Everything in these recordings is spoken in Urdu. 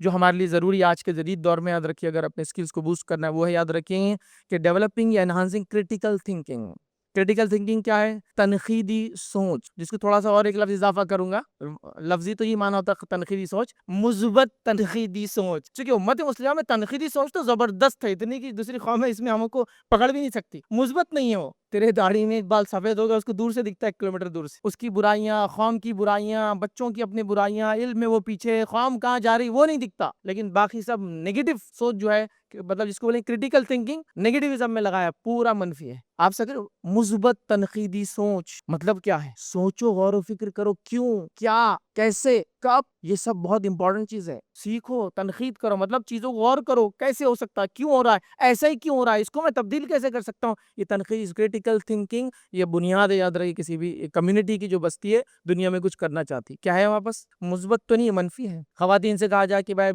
جو ہمارے لیے ضروری ہے آج کے جدید دور میں، یاد رکھیے اگر اپنے اسکلس کو بوسٹ کرنا ہے، وہ ہے یاد رکھیں کہ ڈیولپنگ یا enhancing critical thinking. Critical thinking کیا ہے؟ تنقیدی سوچ، جس کو تھوڑا سا اور ایک لفظ اضافہ کروں گا، لفظی تو یہ مانا ہوتا ہے تنقیدی سوچ، مثبت تنقیدی سوچ۔ چونکہ امت مسلمہ میں تنقیدی سوچ تو زبردست ہے، اتنی کہ دوسری قومیں اس میں ہم کو پکڑ بھی نہیں سکتی۔ مثبت نہیں ہے وہ، تیرے داڑھی میں بال سفید ہوگا، اس کو دور سے دکھتا ہے 1 کلومیٹر دور سے، اس کی برائیاں، قوم کی برائیاں، بچوں کی اپنی برائیاں، علم میں وہ پیچھے، قوم کہاں جا رہی وہ نہیں دکھتا، لیکن باقی سب نیگیٹو سوچ جو ہے، مطلب جس کو بولیں کریٹیکل تھنکنگ، نیگیٹیوزم میں لگایا، پورا منفی ہے۔ آپ سے مثبت تنقیدی سوچ مطلب کیا ہے؟ سوچو، غور و فکر کرو، کیوں، کیا، کیسے، کب، یہ سب بہت امپورٹنٹ چیز ہے۔ سیکھو، تنقید کرو، مطلب چیزوں کو غور کرو، کیسے ہو سکتا ہے، کیوں ہو رہا ہے، ایسا ہی کیوں ہو رہا ہے، اس کو میں تبدیل کیسے کر سکتا ہوں۔ یہ تنقید، کریٹیکل تھنکنگ، یہ بنیاد ہے، یاد رہی کسی بھی کمیونٹی کی جو بستی ہے دنیا میں کچھ کرنا چاہتی، کیا ہے واپس؟ مثبت تو نہیں، منفی ہے۔ خواتین سے کہا جائے کہ بھائی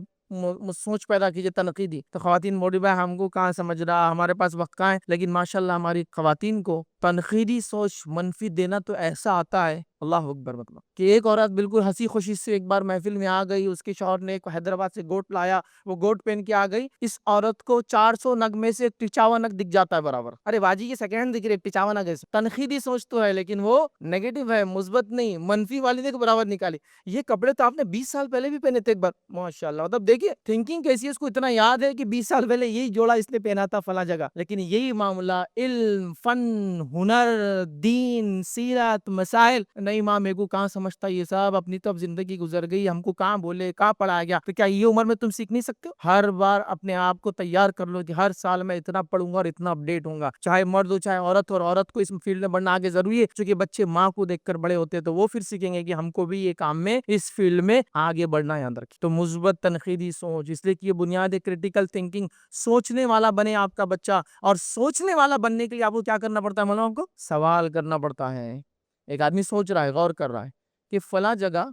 سوچ پیدا کیجئے تنقیدی، تو خواتین بولی بھائی ہم کو کہاں سمجھ رہا، ہمارے پاس وقت کہاں ہے، لیکن ماشاءاللہ ہماری خواتین کو تنقیدی سوچ منفی دینا تو ایسا آتا ہے، اللہ اکبر، مطلب کہ ایک عورت بالکل ہنسی خوشی سے ایک بار محفل میں آ گئی، اس کے شوہر نے ایک حیدرآباد سے گوٹ لایا، وہ گوٹ پہن کے آ گئی، اس عورت کو 400 نگ میں سے 55 نگ دکھ جاتا ہے برابر۔ ارے باجی یہ سیکنڈ دکھ رہے، 55 نگ ہے، تنقیدی سوچ تو ہے لیکن وہ نیگیٹو ہے، مثبت نہیں، منفی والی نے برابر نکالی۔ یہ کپڑے تو آپ نے 20 سال پہلے بھی پہنے تھے ایک بار، ماشاءاللہ، مطلب دیکھیے تھنکنگ کیسی ہے، اس کو اتنا یاد ہے کہ 20 سال پہلے یہی جوڑا اس نے پہنا تھا فلاں جگہ، لیکن یہی معاملہ علم، فن، ہنر، دین، سیرت، مسائل، نہیں ماں میرے کو کہاں سمجھتا یہ سب، اپنی تو اب زندگی گزر گئی، ہم کو کہاں بولے، کہاں پڑھایا گیا، تو کیا یہ عمر میں تم سیکھ نہیں سکتے ہو؟ ہر بار اپنے آپ کو تیار کر لو کہ ہر سال میں اتنا پڑھوں گا اور اتنا اپڈیٹ ہوں گا، چاہے مرد ہو چاہے عورت ہو، اور عورت کو اس فیلڈ میں بڑھنا آگے ضروری ہے، کیونکہ بچے ماں کو دیکھ کر بڑے ہوتے ہیں تو وہ پھر سیکھیں گے کہ ہم کو بھی یہ کام میں، اس فیلڈ میں آگے بڑھنا ہے، یاد رکھیں۔ تو مثبت تنقیدی سوچ، اس لیے کہ یہ بنیاد ہے کریٹیکل تھنکنگ، سوچنے والا بنے آپ کا بچہ، اور سوچنے والا بننے کے لیے آپ کو کیا کرنا پڑتا ہے معلوم آپ کو؟ سوال کرنا پڑتا ہے۔ ایک آدمی سوچ رہا ہے، غور کر رہا ہے کہ فلاں جگہ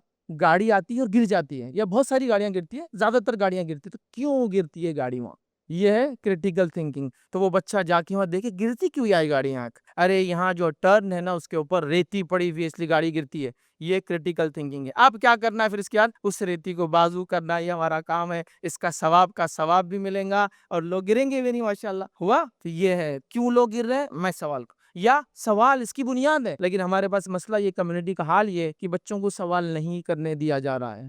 گاڑی آتی ہے اور گر جاتی ہے، یا بہت ساری گاڑیاں گرتی ہیں، زیادہ تر گاڑیاں گرتی ہیں، تو کیوں گرتی ہے گاڑی وہاں؟ یہ ہے کریٹیکل تھنکنگ۔ تو وہ بچہ جا کے وہاں دیکھے گرتی کیوں آئی گاڑی یہاں؟ ارے یہاں جو ٹرن ہے نا اس کے اوپر ریتی پڑی ہوئی ہے اس لیے گاڑی گرتی ہے۔ یہ کریٹیکل تھنکنگ ہے۔ اب کیا کرنا ہے پھر اس کے بعد؟ اس ریتی کو بازو کرنا، یہ ہمارا کام ہے، اس کا ثواب بھی ملے گا اور لوگ گریں گے بھی نہیں، ماشاءاللہ ہوا۔ تو یہ ہے کیوں لوگ گر رہے ہیں، میں سوال یا سوال اس کی بنیاد ہے، لیکن ہمارے پاس مسئلہ یہ کمیونٹی کا حال یہ ہے کہ بچوں کو سوال نہیں کرنے دیا جا رہا ہے۔